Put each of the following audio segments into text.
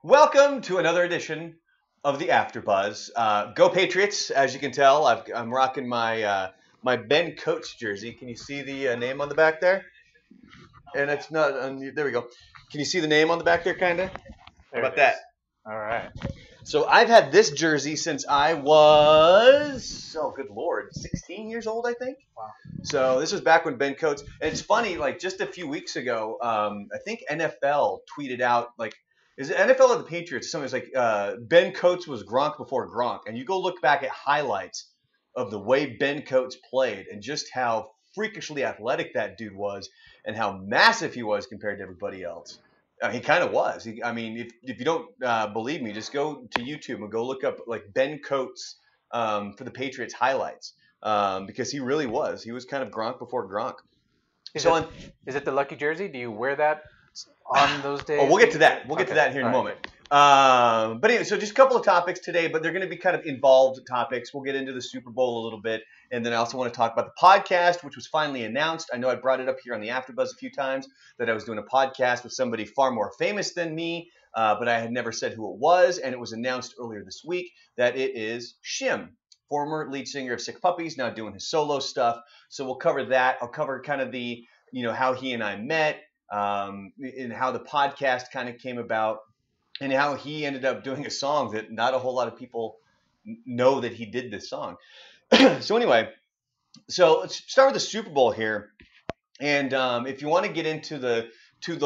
Welcome to another edition of the AfterBuzz. Go Patriots! As you can tell, I'm rocking my Ben Coates jersey. Can you see the name on the back there? And it's not. There we go. Can you see the name on the back there, kinda? How There about it that? is. All right. So I've had this jersey since I was, oh good lord, 16 years old, I think. Wow. So this was back when Ben Coates. And it's funny, like just a few weeks ago, I think NFL tweeted out like, is it NFL or the Patriots? Something like Ben Coates was Gronk before Gronk, and you go look back at highlights of the way Ben Coates played and just how freakishly athletic that dude was, and how massive he was compared to everybody else. He kind of was. I mean, if you don't believe me, just go to YouTube and go look up like Ben Coates for the Patriots highlights because he really was. He was kind of Gronk before Gronk. Is it the lucky jersey? Do you wear that on those days? Oh, we'll get to that. We'll get to that here in a All moment. But anyway, so just a couple of topics today, but they're going to be kind of involved topics. We'll get into the Super Bowl a little bit, and then I also want to talk about the podcast, which was finally announced. I know I brought it up here on the AfterBuzz a few times that I was doing a podcast with somebody far more famous than me, but I had never said who it was, and it was announced earlier this week that it is Shim, former lead singer of Sick Puppies, now doing his solo stuff. So we'll cover that. I'll cover kind of the, how he and I met, and how the podcast kind of came about, and how he ended up doing a song that not a whole lot of people know that he did this song. So anyway, so let's start with the Super Bowl here. And if you want to get into the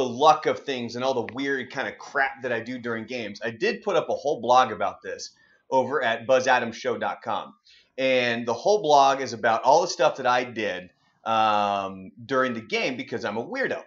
luck of things and all the weird kind of crap that I do during games, I did put up a whole blog about this over at buzzadamshow.com. And the whole blog is about all the stuff that I did during the game because I'm a weirdo.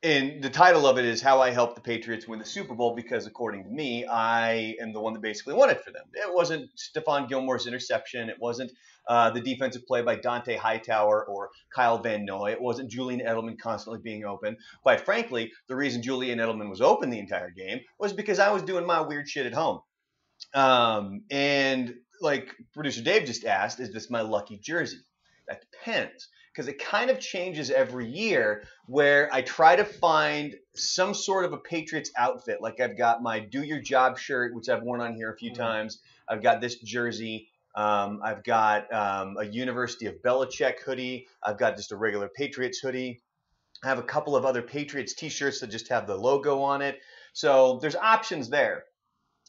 And the title of it is How I Helped the Patriots Win the Super Bowl because, according to me, I am the one that basically won it for them. It wasn't Stephon Gilmore's interception. It wasn't the defensive play by Dante Hightower or Kyle Van Noy. It wasn't Julian Edelman constantly being open. Quite frankly, the reason Julian Edelman was open the entire game was because I was doing my weird shit at home. And like producer Dave just asked, is this my lucky jersey? That depends, because it kind of changes every year where I try to find some sort of a Patriots outfit. Like I've got my Do Your Job shirt, which I've worn on here a few times. I've got this jersey. I've got a University of Belichick hoodie. I've got just a regular Patriots hoodie. I have a couple of other Patriots t-shirts that just have the logo on it. So there's options there.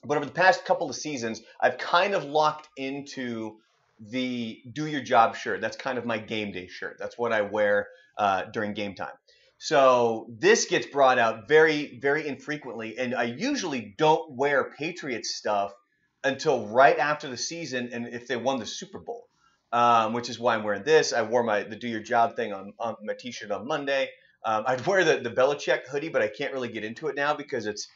But over the past couple of seasons, I've kind of locked into the Do Your Job shirt. That's kind of my game day shirt. That's what I wear during game time. So this gets brought out very, very infrequently, and I usually don't wear Patriots stuff until right after the season and if they won the Super Bowl, which is why I'm wearing this. I wore the Do Your Job thing on my t-shirt on Monday. I'd wear the Belichick hoodie, but I can't really get into it now because it's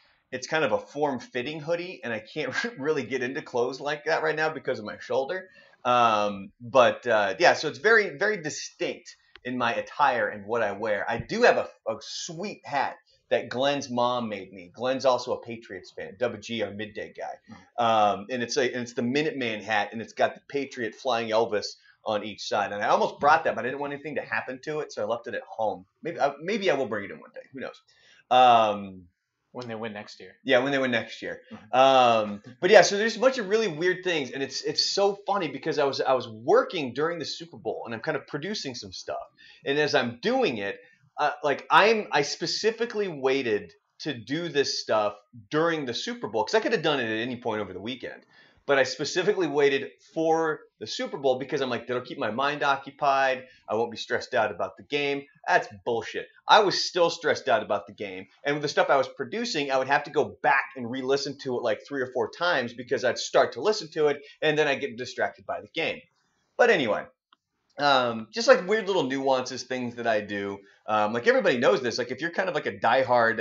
kind of a form-fitting hoodie, and I can't really get into clothes like that right now because of my shoulder. Yeah, so it's very, very distinct in my attire and what I wear. I do have a sweet hat that Glenn's mom made me. Glenn's also a Patriots fan, Double G, our midday guy. And it's the Minuteman hat, and it's got the Patriot flying Elvis on each side. And I almost brought that, but I didn't want anything to happen to it, so I left it at home. Maybe I will bring it in one day. Who knows? When they win next year. Yeah, when they win next year. But yeah, so there's a bunch of really weird things, and it's so funny because I was working during the Super Bowl, and I'm kind of producing some stuff. And as I'm doing it, I specifically waited to do this stuff during the Super Bowl because I could have done it at any point over the weekend. But I specifically waited for the Super Bowl because I'm like, that'll keep my mind occupied. I won't be stressed out about the game. That's bullshit. I was still stressed out about the game. And with the stuff I was producing, I would have to go back and re-listen to it like 3 or 4 times because I'd start to listen to it and then I'd get distracted by the game. But anyway, just like weird little nuances, things that I do. Like everybody knows this. Like if you're kind of like a diehard,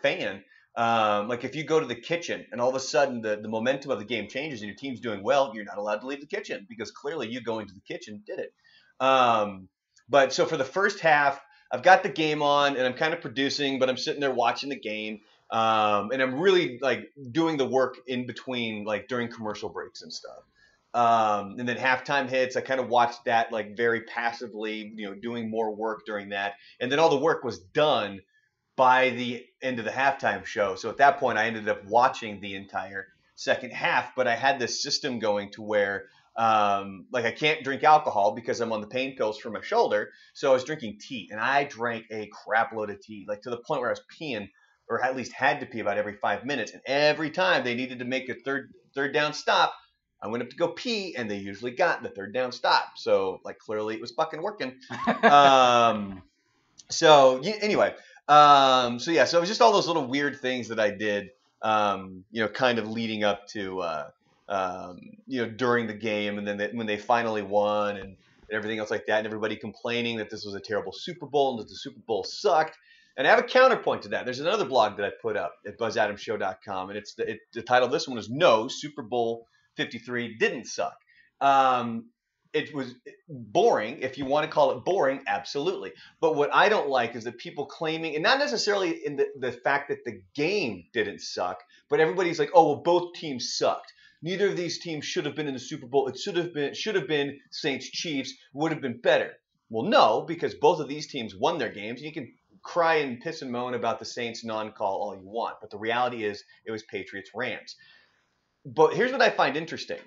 fan. Like if you go to the kitchen and all of a sudden the momentum of the game changes and your team's doing well, you're not allowed to leave the kitchen because clearly you going to the kitchen did it. But so for the first half, I've got the game on and I'm kind of producing, but I'm sitting there watching the game. And I'm really like doing the work in between, like during commercial breaks and stuff. And then halftime hits, I kind of watched that like very passively, doing more work during that. And then all the work was done by the end of the halftime show. So at that point, I ended up watching the entire second half, but I had this system going to where like I can't drink alcohol because I'm on the pain pills for my shoulder. So I was drinking tea, and I drank a crap load of tea, like to the point where I was peeing, or at least had to pee about every 5 minutes. And every time they needed to make a third down stop, I went up to go pee, and they usually got the third down stop. So like clearly it was fucking working. Anyway, so yeah, so it was just all those little weird things that I did, kind of leading up to, during the game, and then when they finally won and everything else like that, and everybody complaining that this was a terrible Super Bowl and that the Super Bowl sucked. And I have a counterpoint to that. There's another blog that I put up at buzzadamshow.com, and the title of this one is "No, Super Bowl 53 Didn't Suck." It was boring, if you want to call it boring, absolutely. But what I don't like is that people claiming, and not necessarily in the fact that the game didn't suck, but everybody's like, oh, well, both teams sucked. Neither of these teams should have been in the Super Bowl. It should have been Saints Chiefs, would have been better. Well, no, because both of these teams won their games. You can cry and piss and moan about the Saints non-call all you want, but the reality is it was Patriots Rams. But here's what I find interesting.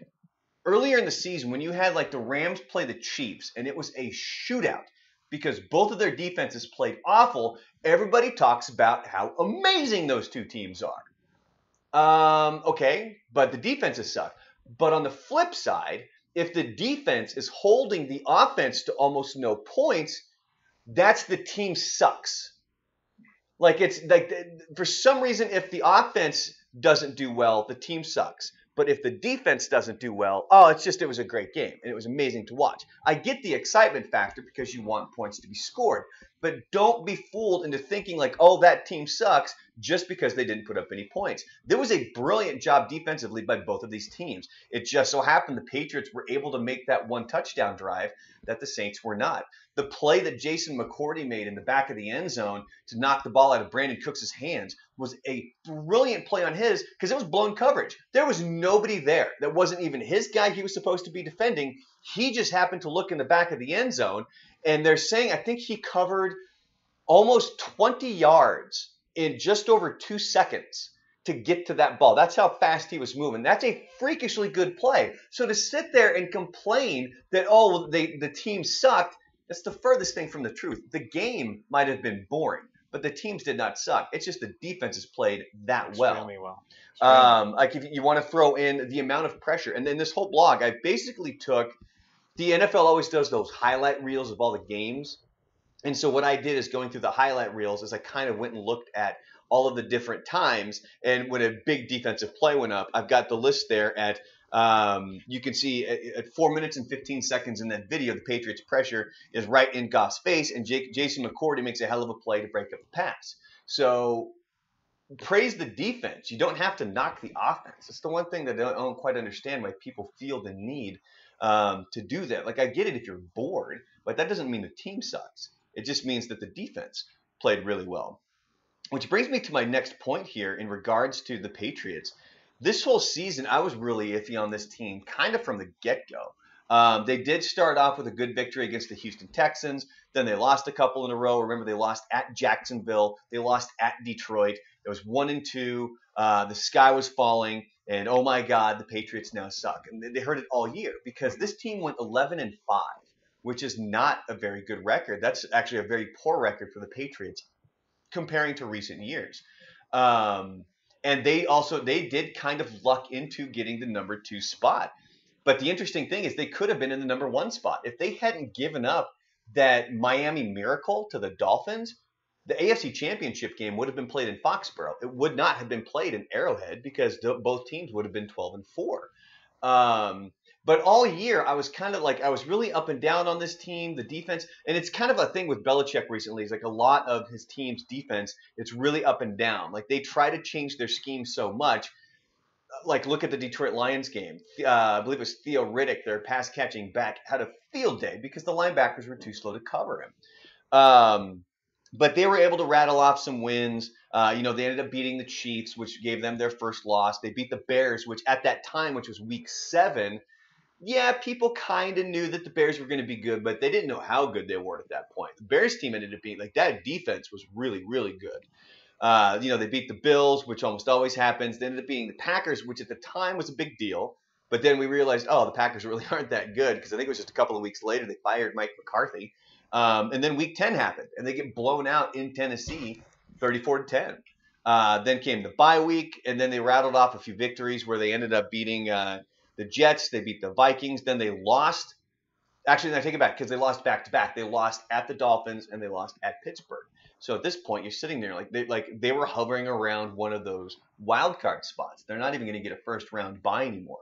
Earlier in the season, when you had like the Rams play the Chiefs, and it was a shootout because both of their defenses played awful, everybody talks about how amazing those two teams are. Okay, but the defenses suck. But on the flip side, if the defense is holding the offense to almost no points, that's the team sucks. Like it's like for some reason, if the offense doesn't do well, the team sucks. But if the defense doesn't do well, it was a great game, and it was amazing to watch. I get the excitement factor because you want points to be scored. But don't be fooled into thinking like, oh, that team sucks just because they didn't put up any points. There was a brilliant job defensively by both of these teams. It just so happened the Patriots were able to make that one touchdown drive that the Saints were not. The play that Jason McCourty made in the back of the end zone to knock the ball out of Brandon Cooks' hands was a brilliant play on his because it was blown coverage. There was nobody there. That wasn't even his guy he was supposed to be defending. He just happened to look in the back of the end zone, and they're saying I think he covered almost 20 yards in just over 2 seconds to get to that ball. That's how fast he was moving. That's a freakishly good play. So to sit there and complain that, the team sucked, that's the furthest thing from the truth. The game might have been boring, but the teams did not suck. It's just the defenses played that well. Extremely well. Like if you want to throw in the amount of pressure. And then this whole blog, I basically took – the NFL always does those highlight reels of all the games. And so what I did is going through the highlight reels is I kind of went and looked at all of the different times. And when a big defensive play went up, I've got the list there at you can see at 4 minutes and 15 seconds in that video, the Patriots pressure is right in Goff's face, and Jason McCourty makes a hell of a play to break up the pass. So praise the defense. You don't have to knock the offense. It's the one thing that I don't quite understand why people feel the need to do that. Like I get it if you're bored, but that doesn't mean the team sucks. It just means that the defense played really well. Which brings me to my next point here in regards to the Patriots. This whole season, I was really iffy on this team, kind of from the get-go. They did start off with a good victory against the Houston Texans. Then they lost a couple in a row. Remember, they lost at Jacksonville. They lost at Detroit. It was 1-2. The sky was falling. And, oh, my God, the Patriots now suck. And they heard it all year because this team went 11-5, which is not a very good record. That's actually a very poor record for the Patriots comparing to recent years. And they did kind of luck into getting the number 2 spot. But the interesting thing is they could have been in the number 1 spot. If they hadn't given up that Miami Miracle to the Dolphins, the AFC Championship game would have been played in Foxborough. It would not have been played in Arrowhead because both teams would have been 12-4. But all year, I was kind of like, I was really up and down on this team, the defense. And it's kind of a thing with Belichick recently. It's like a lot of his team's defense, it's really up and down. Like they try to change their scheme so much. Like look at the Detroit Lions game. I believe it was Theo Riddick, their pass catching back, had a field day because the linebackers were too slow to cover him. But they were able to rattle off some wins. They ended up beating the Chiefs, which gave them their first loss. They beat the Bears, which at that time, which was week 7, yeah, people kind of knew that the Bears were going to be good, but they didn't know how good they were at that point. The Bears team ended up being like that defense was really, really good. They beat the Bills, which almost always happens. They ended up beating the Packers, which at the time was a big deal. But then we realized, oh, the Packers really aren't that good because I think it was just a couple of weeks later they fired Mike McCarthy. And then Week 10 happened, and they get blown out in Tennessee, 34-10. Then came the bye week, and then they rattled off a few victories where they ended up beating the Jets. They beat the Vikings. Then they lost. Actually, I take it back because they lost back to back. They lost at the Dolphins and they lost at Pittsburgh. So at this point, you're sitting there like they were hovering around one of those wild card spots. They're not even going to get a first round bye anymore.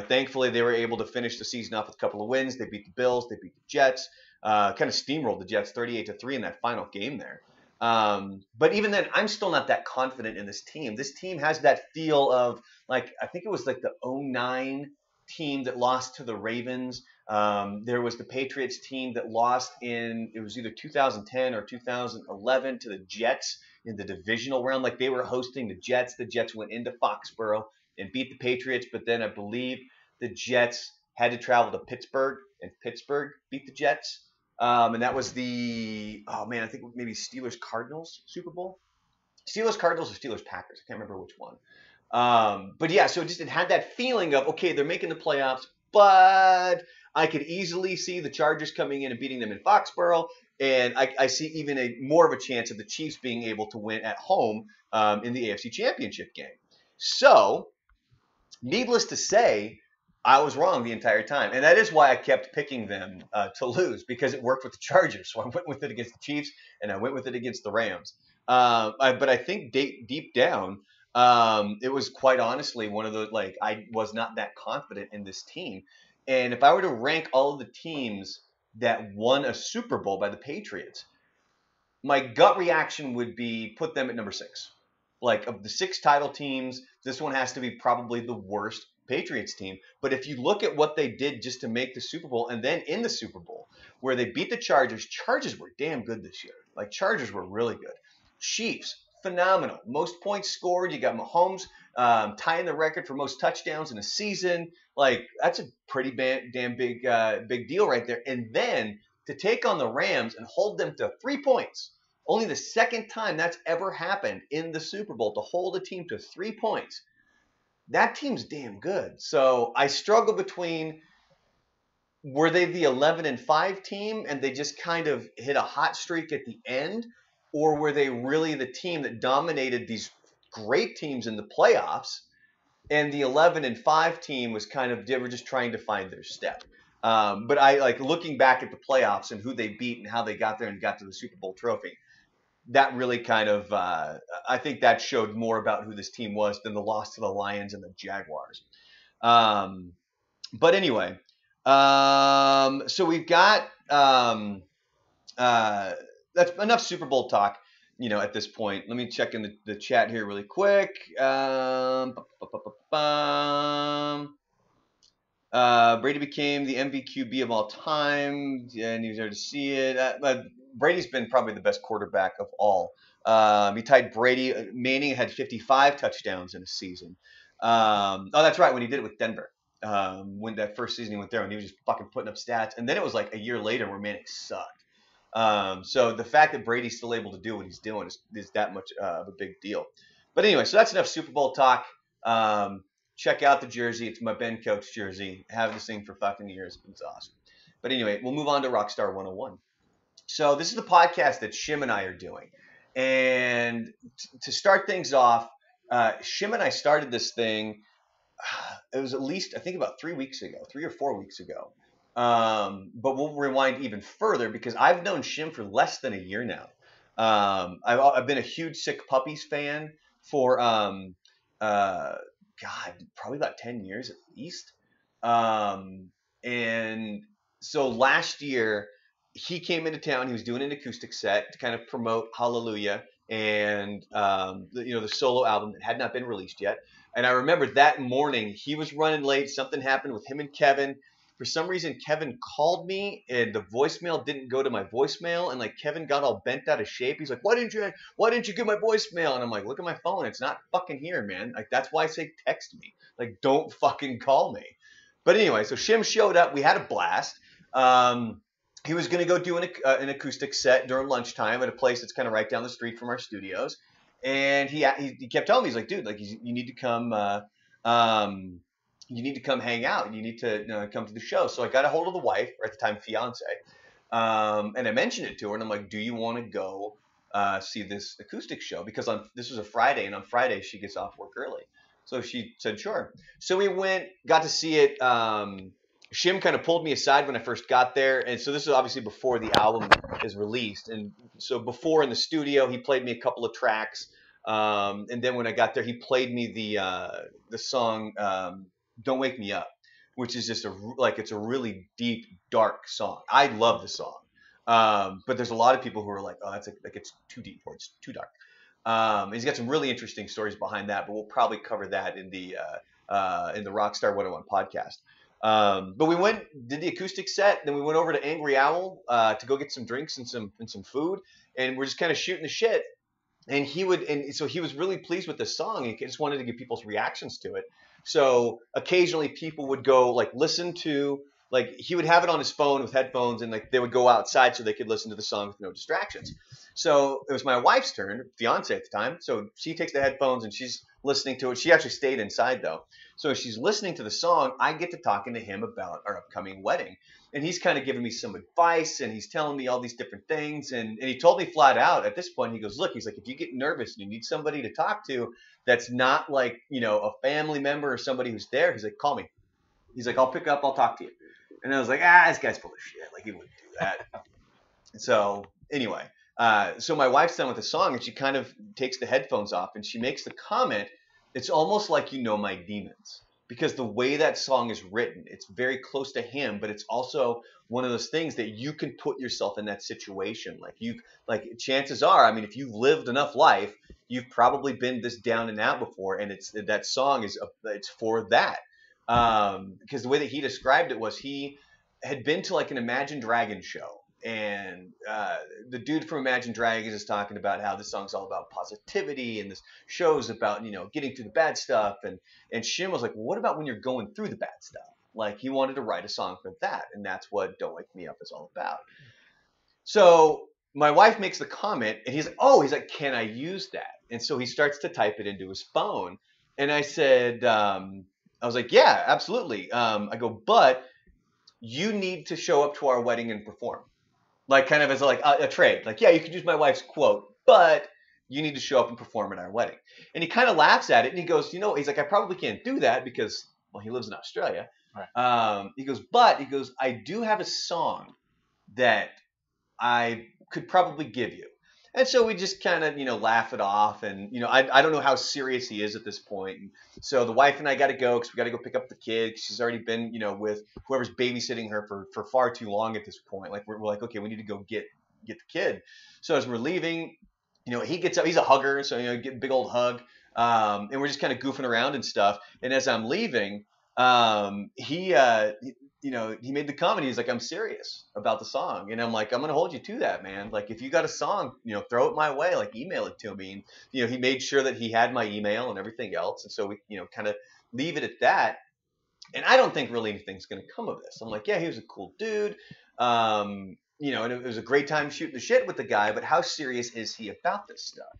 Thankfully they were able to finish the season off with a couple of wins. They beat the Bills, they beat the Jets, kind of steamrolled the Jets 38-3 in that final game there. But even then, I'm still not that confident in this team. This team has that feel of like I think it was like the 09 team that lost to the Ravens. There was the Patriots team that lost it was either 2010 or 2011 to the Jets in the divisional round. Like they were hosting the Jets. The Jets went into Foxborough and beat the Patriots, but then I believe the Jets had to travel to Pittsburgh, and Pittsburgh beat the Jets. And that was I think maybe Steelers Cardinals Super Bowl. Steelers Cardinals or Steelers Packers. I can't remember which one. But yeah, so it had that feeling of, okay, they're making the playoffs, but I could easily see the Chargers coming in and beating them in Foxborough. And I see even more of a chance of the Chiefs being able to win at home in the AFC Championship game. So, needless to say, I was wrong the entire time. And that is why I kept picking them to lose, because it worked with the Chargers. So I went with it against the Chiefs, and I went with it against the Rams. But I think deep down, it was quite honestly one of the, I was not that confident in this team. And if I were to rank all of the teams that won a Super Bowl by the Patriots, my gut reaction would be put them at number 6. Like, of the 6 title teams, this one has to be probably the worst Patriots team. But if you look at what they did just to make the Super Bowl, and then in the Super Bowl, where they beat the Chargers were damn good this year. Like, Chargers were really good. Chiefs, phenomenal. Most points scored. You got Mahomes tying the record for most touchdowns in a season. Like, that's a pretty damn big deal right there. And then to take on the Rams and hold them to 3 points. Only the second time that's ever happened in the Super Bowl, to hold a team to 3 points. That team's damn good. So I struggle between, were they the 11-5 team and they just kind of hit a hot streak at the end? Or were they really the team that dominated these great teams in the playoffs, and the 11-5 team was they were just trying to find their step? But I like looking back at the playoffs and who they beat and how they got there and got to the Super Bowl trophy. That really kind of, I think that showed more about who this team was than the loss to the Lions and the Jaguars. But anyway, so we've got, that's enough Super Bowl talk, at this point. Let me check in the chat here really quick. Brady became the MVQB of all time, and he was there to see it. Brady's been probably the best quarterback of all. He tied Brady. Manning had 55 touchdowns in a season. That's right, when he did it with Denver. When that first season he went there, and he was just fucking putting up stats. And then it was like a year later where Manning sucked. So the fact that Brady's still able to do what he's doing is that much of a big deal. But anyway, so that's enough Super Bowl talk. Check out the jersey. It's my Ben Coach jersey. Have this thing for fucking years. It's awesome. But anyway, we'll move on to Rockstar 101. So this is the podcast that Shim and I are doing. And to start things off, Shim and I started this thing, it was at least, I think about 3 or 4 weeks ago. But we'll rewind even further because I've known Shim for less than a year now. I've been a huge Sick Puppies fan for, probably about 10 years at least. And so last year, he came into town. He was doing an acoustic set to kind of promote Hallelujah and the solo album that had not been released yet. And I remember that morning he was running late. Something happened with him and Kevin. For some reason, Kevin called me and the voicemail didn't go to my voicemail. And like Kevin got all bent out of shape. He's like, why didn't you get my voicemail? And I'm like, look at my phone. It's not fucking here, man. Like, that's why I say text me. Like, don't fucking call me. But anyway, so Shim showed up. We had a blast. He was going to go do an acoustic set during lunchtime at a place that's kind of right down the street from our studios. And he kept telling me, he's like, dude, like you need to come, you need to come hang out. You need to come to the show. So I got a hold of the wife, or at the time fiance, and I mentioned it to her, and I'm like, do you want to go see this acoustic show? Because this was a Friday, and on Friday she gets off work early. So she said, sure. So we went, got to see it. Shim kind of pulled me aside when I first got there. And so this is obviously before the album is released. And so before in the studio, he played me a couple of tracks. And then when I got there, he played me the song Don't Wake Me Up, which is just it's a really deep, dark song. I love the song. But there's a lot of people who are like, oh, that's like it's too deep or it's too dark. He's got some really interesting stories behind that, but we'll probably cover that in the Rockstar 101 podcast. But we did the acoustic set, then we went over to Angry Owl to go get some drinks and some food, and we're just kind of shooting the shit. And so he was really pleased with the song. He just wanted to get people's reactions to it. So occasionally people would go listen to, he would have it on his phone with headphones, and they would go outside so they could listen to the song with no distractions. So it was my wife's turn, fiance at the time. So she takes the headphones and she's listening to it. She actually stayed inside though. So as she's listening to the song, I get to talking to him about our upcoming wedding. And he's kind of giving me some advice, and he's telling me all these different things. And he told me flat out at this point, he goes, look, he's like, if you get nervous and you need somebody to talk to that's not a family member or somebody who's there, he's like, call me. He's like, I'll pick up, I'll talk to you. And I was like, this guy's full of shit. He wouldn't do that. So anyway, so my wife's done with the song, and she kind of takes the headphones off, and she makes the comment, it's almost like you know my demons. Because the way that song is written, it's very close to him, but it's also one of those things that you can put yourself in that situation. Chances are, if you've lived enough life, you've probably been this down and out before, and that song it's for that. Because the way that he described it was he had been to an Imagine Dragons show. And the dude from Imagine Dragons is talking about how this song's all about positivity, and this show's about getting through the bad stuff. And Shim was like, well, what about when you're going through the bad stuff? He wanted to write a song for that, and that's what Don't Wake Me Up is all about. So my wife makes the comment, and he's like, can I use that? And so he starts to type it into his phone, and I said, I was like, yeah, absolutely. I go, but you need to show up to our wedding and perform. Kind of as a trade. Yeah, you could use my wife's quote, but you need to show up and perform at our wedding. And he kind of laughs at it, and he goes, he's like, I probably can't do that because, well, he lives in Australia. Right. He goes, I do have a song that I could probably give you. And so we just kind of, laugh it off. And, I don't know how serious he is at this point. And so the wife and I got to go because we got to go pick up the kid. She's already been, with whoever's babysitting her for far too long at this point. We're like, okay, we need to go get the kid. So as we're leaving, he gets up. He's a hugger. So, get a big old hug. And we're just kind of goofing around and stuff. And as I'm leaving, he made the comment. He's like, I'm serious about the song. And I'm like, I'm going to hold you to that, man. If you got a song, throw it my way, email it to me. And, he made sure that he had my email and everything else. And so we, kind of leave it at that. And I don't think really anything's going to come of this. I'm like, yeah, he was a cool dude. And it was a great time shooting the shit with the guy, but how serious is he about this stuff?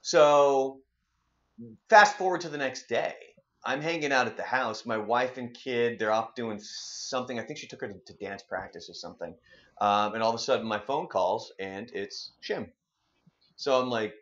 So fast forward to the next day. I'm hanging out at the house. My wife and kid, they're off doing something. I think she took her to dance practice or something. And all of a sudden my phone calls, and it's Shim. So I'm like,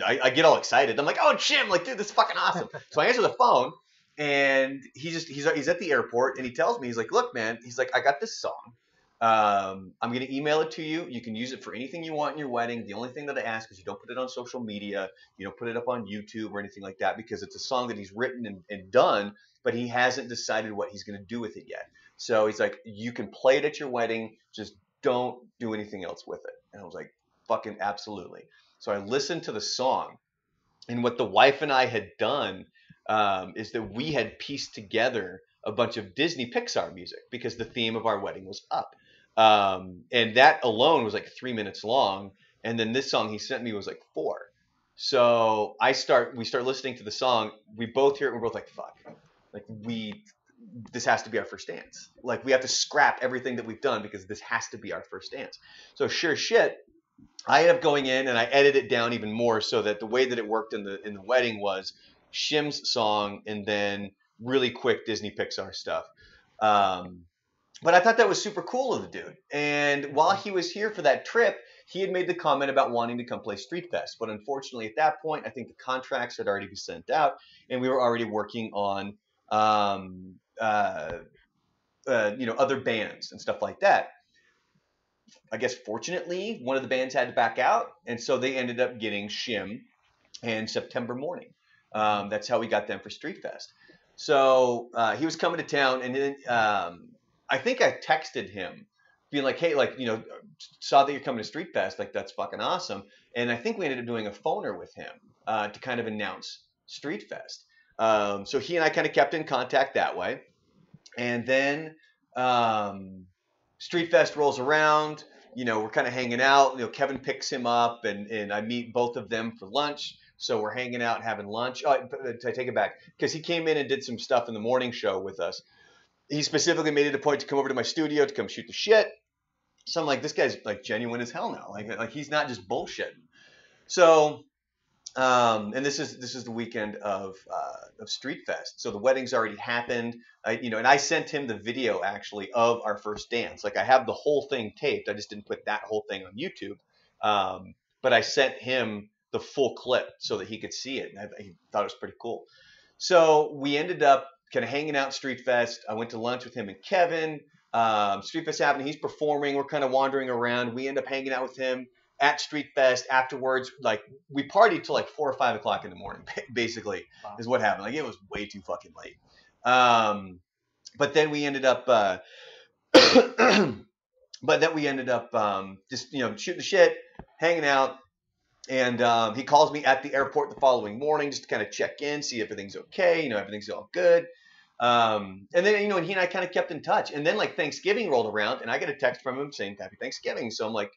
I get all excited. I'm like, oh, Shim, dude, this is fucking awesome. So I answer the phone, and he's at the airport, and he tells me, he's like, look, man, he's like, I got this song. I'm going to email it to you. You can use it for anything you want in your wedding. The only thing that I ask is you don't put it on social media. You don't put it up on YouTube or anything like that, because it's a song that he's written and done, but he hasn't decided what he's going to do with it yet. So he's like, you can play it at your wedding. Just don't do anything else with it. And I was like, fucking absolutely. So I listened to the song, and what the wife and I had done is that we had pieced together a bunch of Disney Pixar music because the theme of our wedding was up. And that alone was 3 minutes long. And then this song he sent me was 4. So we start listening to the song. We both hear it. We're both like, fuck. this has to be our first dance. Like, we have to scrap everything that we've done because this has to be our first dance. So sure shit, I ended up going in and I edited it down even more so that the way that it worked in the wedding was Shim's song and then really quick Disney Pixar stuff. But I thought that was super cool of the dude. And while he was here for that trip, he had made the comment about wanting to come play Street Fest. But unfortunately, at that point, I think the contracts had already been sent out, and we were already working on, other bands and stuff like that. I guess fortunately, one of the bands had to back out, and so they ended up getting Shim and September Morning. That's how we got them for Street Fest. So he was coming to town, and then I think I texted him, being like, "Hey, like, saw that you're coming to Street Fest. Like, that's fucking awesome." And I think we ended up doing a phoner with him to kind of announce Street Fest. So he and I kind of kept in contact that way, and then Street Fest rolls around. We're kind of hanging out. Kevin picks him up, and I meet both of them for lunch. So we're hanging out, having lunch. Oh, I take it back, because he came in and did some stuff in the morning show with us. He specifically made it a point to come over to my studio to come shoot the shit. So I'm like, this guy's like genuine as hell now. Like he's not just bullshitting. So, and this is the weekend of Street Fest. So the wedding's already happened. And I sent him the video actually of our first dance. Like, I have the whole thing taped. I just didn't put that whole thing on YouTube. But I sent him the full clip so that he could see it. And he thought it was pretty cool. So we ended up kind of hanging out at Street Fest. I went to lunch with him and Kevin. Street Fest happening. He's performing. We're kind of wandering around. We end up hanging out with him at Street Fest afterwards. Like, we partied till like 4 or 5 o'clock in the morning, basically. Wow. Is what happened. Like, it was way too fucking late. But then we ended up, just, shooting the shit, hanging out. And he calls me at the airport the following morning just to kind of check in, see if everything's okay, everything's all good. And then, and he and I kind of kept in touch. And then, like, Thanksgiving rolled around, and I get a text from him saying Happy Thanksgiving. So I'm like,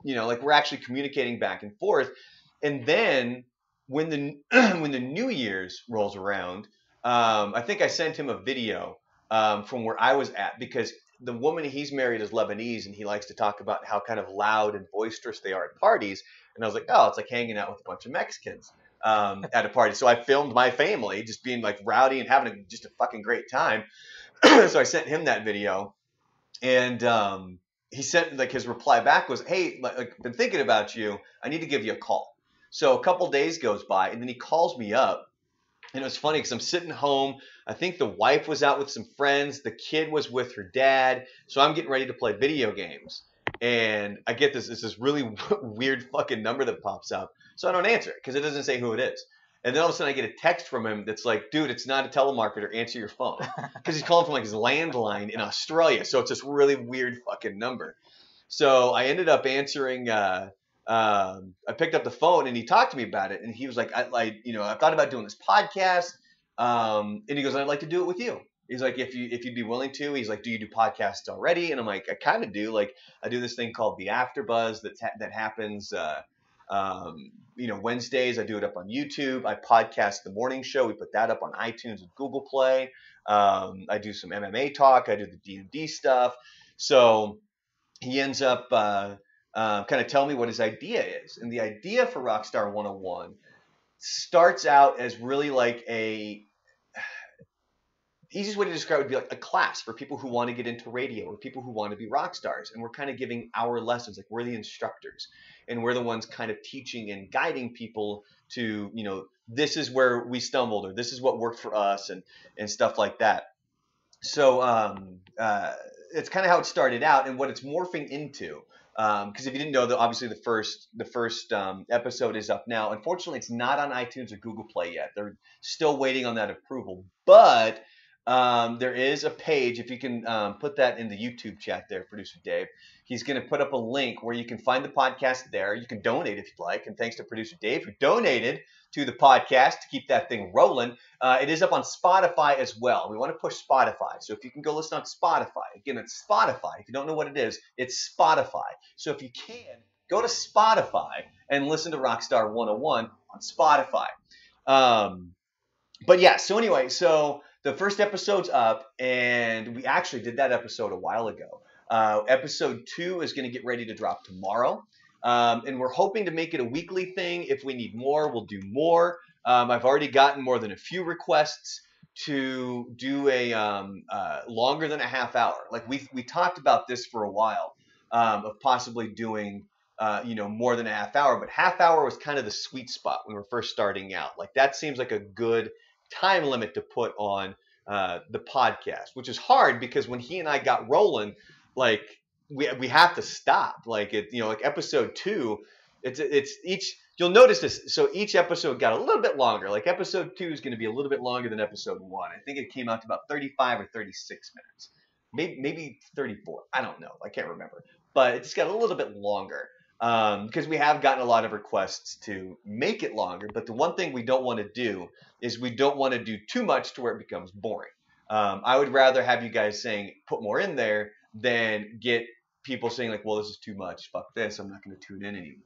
like, we're actually communicating back and forth. And then when the New Year's rolls around, I think I sent him a video from where I was at, because the woman he's married is Lebanese, and he likes to talk about how kind of loud and boisterous they are at parties. And I was like, oh, it's like hanging out with a bunch of Mexicans at a party. So I filmed my family just being like rowdy and having just a fucking great time. So I sent him that video, and he sent, like, his reply back was, hey, like, been thinking about you. I need to give you a call. So a couple days goes by, and then he calls me up. And it was funny because I'm sitting home. I think the wife was out with some friends. The kid was with her dad. So I'm getting ready to play video games. And I get this really weird fucking number that pops up. So I don't answer it because it doesn't say who it is. And then all of a sudden I get a text from him that's like, dude, it's not a telemarketer. Answer your phone. Because he's calling from like his landline in Australia. So it's this really weird fucking number. So I ended up answering. I picked up the phone and he talked to me about it. And he was like, I thought about doing this podcast. And he goes, I'd like to do it with you. He's like, if you'd be willing to. He's like, do you do podcasts already? And I'm like, I kind of do. Like, I do this thing called the AfterBuzz that happens Wednesdays. I do it up on YouTube. I podcast the morning show. We put that up on iTunes and Google Play. I do some MMA talk. I do the D&D stuff. So he ends up kind of telling me what his idea is. And the idea for Rockstar 101 starts out as really like easiest way to describe it would be like a class for people who want to get into radio or people who want to be rock stars. And we're kind of giving our lessons. Like, we're the instructors, and we're the ones kind of teaching and guiding people to, this is where we stumbled, or this is what worked for us, and stuff like that. So it's kind of how it started out and what it's morphing into. Because if you didn't know, obviously the first episode is up now. Unfortunately, it's not on iTunes or Google Play yet. They're still waiting on that approval. But there is a page. If you can put that in the YouTube chat there, Producer Dave. He's going to put up a link where you can find the podcast there. You can donate if you'd like. And thanks to Producer Dave, who donated to the podcast to keep that thing rolling. It is up on Spotify as well. We want to push Spotify. So if you can go listen on Spotify. Again, it's Spotify. If you don't know what it is, it's Spotify. So if you can, go to Spotify and listen to Rockstar 101 on Spotify. But yeah, so anyway, so The first episode's up, and we actually did that episode a while ago. Episode 2 is going to get ready to drop tomorrow. And we're hoping to make it a weekly thing. If we need more, we'll do more. I've already gotten more than a few requests to do a longer than a half hour. Like we talked about this for a while, of possibly doing more than a half hour, but half hour was kind of the sweet spot when we were first starting out. Like that seems like a good time limit to put on the podcast, which is hard because when he and I got rolling, like we have to stop. Like like episode 2, it's each. You'll notice this. So each episode got a little bit longer. Like episode 2 is going to be a little bit longer than episode 1. I think it came out to about 35 or 36 minutes, maybe 34. I don't know. I can't remember. But it just got a little bit longer because we have gotten a lot of requests to make it longer. But the one thing we don't want to do is we don't want to do too much to where it becomes boring. I would rather have you guys saying put more in there than get people saying like, well, this is too much. Fuck this. I'm not going to tune in anymore.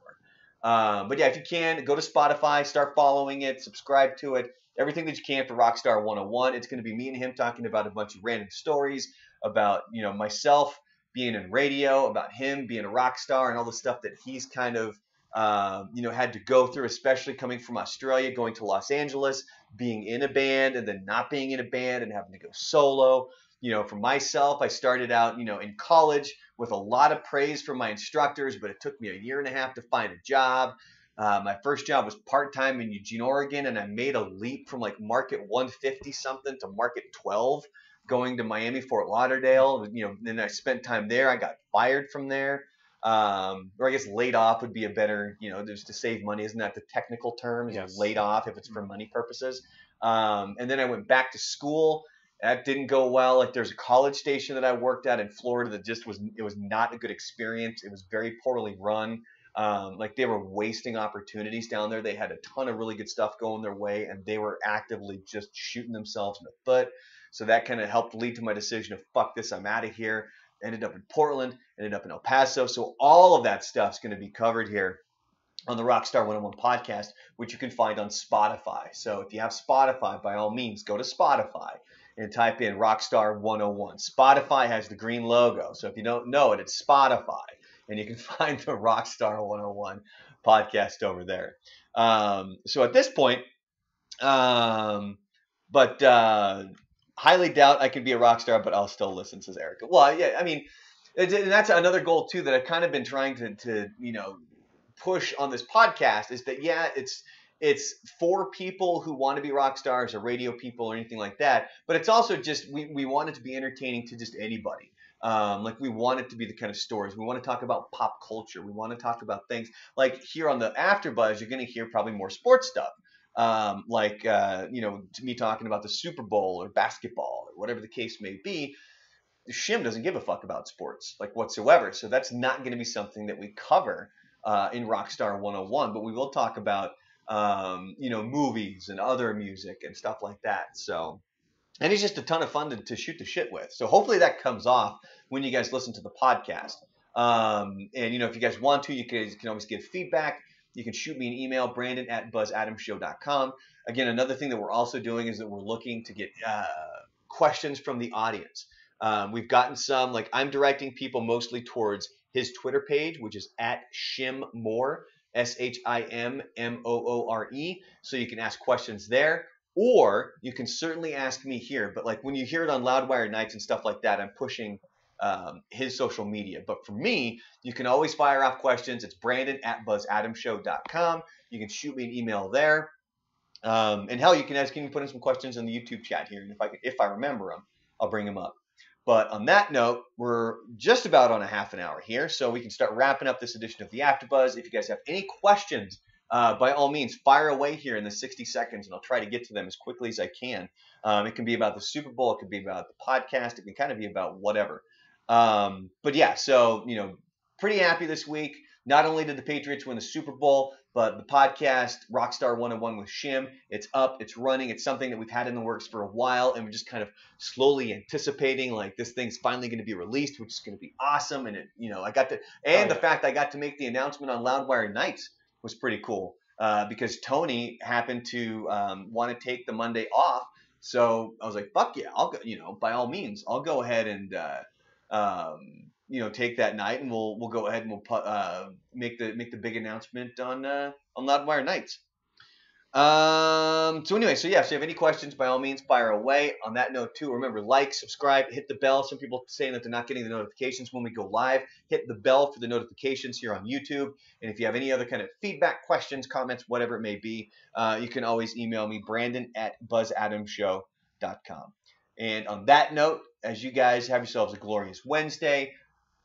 But yeah, if you can, go to Spotify, start following it, subscribe to it, everything that you can for Rockstar 101. It's going to be me and him talking about a bunch of random stories about, myself being in radio, about him being a rock star and all the stuff that he's kind of, had to go through, especially coming from Australia, going to Los Angeles, being in a band and then not being in a band and having to go solo. For myself, I started out, in college with a lot of praise from my instructors, but it took me a year and a half to find a job. My first job was part-time in Eugene, Oregon, and I made a leap from like market 150 something to market 12, going to Miami, Fort Lauderdale. Then I spent time there. I got fired from there. Or I guess laid off would be a better, just to save money. Isn't that the technical term? Yes. Laid off if it's for money purposes. And then I went back to school. That didn't go well. Like there's a college station that I worked at in Florida that just was not a good experience. It was very poorly run. Like they were wasting opportunities down there. They had a ton of really good stuff going their way, and they were actively just shooting themselves in the foot. So that kind of helped lead to my decision of fuck this, I'm out of here. Ended up in Portland, ended up in El Paso. So all of that stuff's going to be covered here on the Rockstar 101 podcast, which you can find on Spotify. So if you have Spotify, by all means, go to Spotify and type in Rockstar 101. Spotify has the green logo. So if you don't know it, it's Spotify. And you can find the Rockstar 101 podcast over there. So at this point, highly doubt I can be a rock star, but I'll still listen, says Erica. Well, yeah, I mean, and that's another goal too that I've kind of been trying to push on this podcast is that, yeah, it's for people who want to be rock stars or radio people or anything like that, but it's also just we want it to be entertaining to just anybody. Like we want it to be the kind of stories. We want to talk about pop culture. We want to talk about things like here on the AfterBuzz, you're going to hear probably more sports stuff. Me talking about the Super Bowl or basketball or whatever the case may be. Shim doesn't give a fuck about sports like whatsoever. So that's not going to be something that we cover in Rockstar 101, but we will talk about movies and other music and stuff like that. So, and he's just a ton of fun to shoot the shit with. So hopefully that comes off when you guys listen to the podcast. And if you guys want to, you can always give feedback. You can shoot me an email, brandon@buzzadamshow.com. Again, another thing that we're also doing is that we're looking to get questions from the audience. We've gotten some, like I'm directing people mostly towards his Twitter page, which is @ShimMoore, ShimMoore. So you can ask questions there, or you can certainly ask me here. But like when you hear it on Loudwire Nights and stuff like that, I'm pushing his social media. But for me, you can always fire off questions. It's brandon@buzzadamshow.com. You can shoot me an email there. And hell, you can put in some questions in the YouTube chat here. And if I remember them, I'll bring them up. But on that note, we're just about on a half an hour here, so we can start wrapping up this edition of the AfterBuzz. If you guys have any questions, by all means, fire away here in the 60 seconds, and I'll try to get to them as quickly as I can. It can be about the Super Bowl. It could be about the podcast. It can kind of be about whatever. But yeah, so, pretty happy this week. Not only did the Patriots win the Super Bowl, but the podcast, Rockstar 101 with Shim, it's up, it's running. It's something that we've had in the works for a while, and we're just kind of slowly anticipating, like, this thing's finally going to be released, which is going to be awesome. And, the fact I got to make the announcement on Loudwire Nights was pretty cool, because Tony happened to want to take the Monday off So I was like, fuck yeah, I'll go. By all means, I'll go ahead and take that night, and we'll go ahead and we'll make the big announcement on Loudwire Nights. So anyway, so if you have any questions, by all means, fire away. On that note, too, remember, like, subscribe, hit the bell. Some people saying that they're not getting the notifications when we go live. Hit the bell for the notifications here on YouTube. And if you have any other kind of feedback, questions, comments, whatever it may be, you can always email me, brandon@buzzadamshow.com. And on that note, as you guys have yourselves a glorious Wednesday,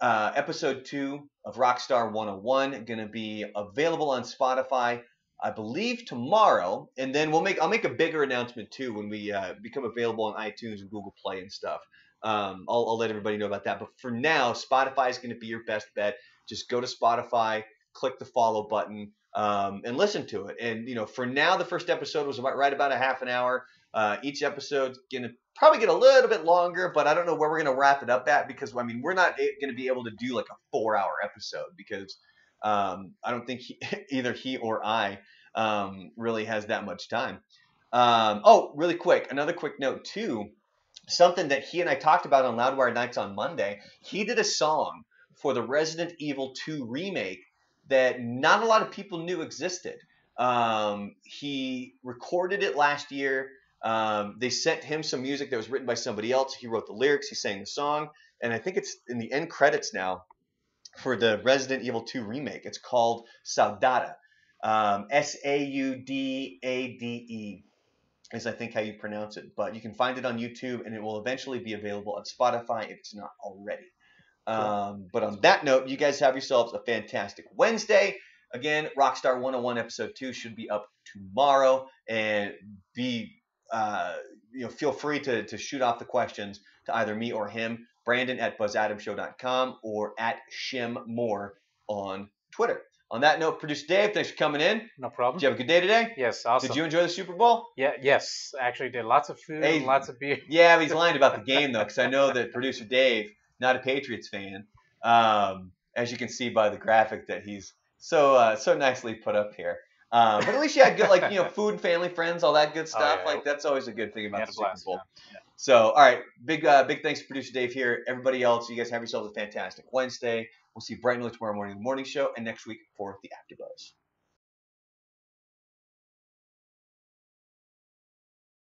episode 2 of Rockstar 101 going to be available on Spotify, I believe, tomorrow, and then I'll make a bigger announcement too when we become available on iTunes and Google Play and stuff. I'll let everybody know about that. But for now, Spotify is going to be your best bet. Just go to Spotify, click the follow button, and listen to it. And for now, the first episode was right about a half an hour. Each episode's going to probably get a little bit longer, but I don't know where we're going to wrap it up at, because we're not going to be able to do like a 4-hour episode, because I don't think either he or I really has that much time. Really quick, another quick note too. Something that he and I talked about on Loudwire Nights on Monday. He did a song for the Resident Evil 2 remake that not a lot of people knew existed. He recorded it last year. They sent him some music that was written by somebody else. He wrote the lyrics. He sang the song, and I think it's in the end credits now for the Resident Evil 2 remake. It's called Saudade. Saudade is, I think, how you pronounce it. But you can find it on YouTube, and it will eventually be available on Spotify if it's not already. But on that note, you guys have yourselves a fantastic Wednesday. Again, Rockstar 101 episode 2 should be up tomorrow, and feel free to shoot off the questions to either me or him, Brandon@buzzadamshow.com, or @ShimMore on Twitter. On that note, producer Dave, thanks for coming in. No problem. Did you have a good day today? Yes, awesome. Did you enjoy the Super Bowl? Yeah, yes. Actually did. Lots of food and lots of beer. Yeah, but he's lying about the game, though, because I know that producer Dave, not a Patriots fan, as you can see by the graphic that he's so nicely put up here. But at least you had good, food and family, friends, all that good stuff. Oh, yeah. That's always a good thing about the Super Bowl. Yeah. So, all right, big thanks to producer Dave here. Everybody else, you guys have yourselves a fantastic Wednesday. We'll see you bright and early tomorrow morning in the morning show, and next week for the AfterBuzz.